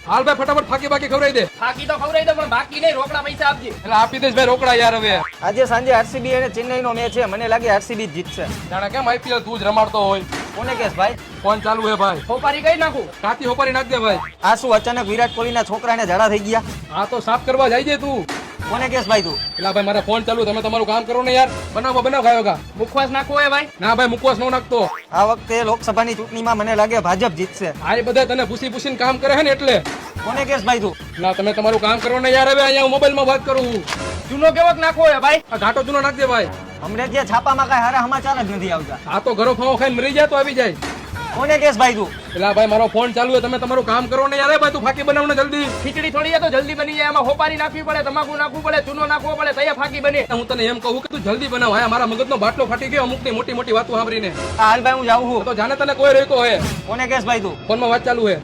હાલ ભાઈ ફટાફટ ફાકી બાકી ખવડાવી દે. ફાકી તો ખવડાવી દો પણ બાકી નહીં, રોકડા પૈસા આપજે. એટલે આપી દઈશ ભાઈ રોકડા યાર. હવે આજે સાંજે આરસીબી અને ચેન્નઈનો મેચ છે, મને લાગે આરસીબી જીતશે. જાણે કેમ આઈપીએલ તું જ રમાડતો હોય. કોને કેસ ભાઈ? ફોન ચાલુ હે ભાઈ. હોપારી કઈ નાખું. કાતી હોપારી નાખ દે ભાઈ. આ શું અચાનક વિરાટ કોહલીના છોકરાને ઝાડા થઈ ગયા? આ તો સાફ કરવા જાય છે તું. કોને કેસ ભાઈ તું? એટલે ભાઈ મારા ફોન ચાલુ, તમે તમારું કામ કરો ને યાર. બનાવો ખાયો કા. મુખવાસ નાખવો હે ભાઈ. ના ભાઈ મુકવાસ નો નાખતો. આ વખતે લોકસભાની ચૂંટણીમાં મને લાગે ભાજપ જીતશે. આ બધા તને પૂછીને કામ કરે છે ને એટલે. કોને કેસ ભાઈ તું? ના તમે તમારું કામ કરો ને યાર. હવે અહીંયા હું મોબાઈલમાં વાત કરું છું. ચૂનો કેવોક નાખવો હે ભાઈ. આ ઘાટો ચૂનો નાખ દે ભાઈ. હમણાં ત્યાં છાપામાં કઈ સારા સમાચાર જ નથી આવતા. આ તો ઘરો ફાવો ખાઈને મરી જાય તો આવી જાય. કોને કેસ ભાઈ તું? એટલે ભાઈ મારો ફોન ચાલુ છે, તમે તમારું કામ કરો ને યાર. ભાઈ તું ફાકી બનાવ ને જલ્દી. ખીચડી થોડી હે તો જલ્દી બની જાય. એમાં હોપારી નાખવી પડે, તમાકુ નાખવું પડે, ચૂનો નાખવો પડે, તૈયાર ફાકી બને. હું તને એમ કહું કે તું જલ્દી બનાવ. હા મારા મગજનો બાટલો ફાટી ગયો અમુકની મોટી મોટી વાતો સાંભળીને. હાલ ભાઈ હું જાઉં છું. તો જાને તને કોઈ રોક્યો હે. કોને કેસ ભાઈ તું? ફોનમાં વાત ચાલુ હે.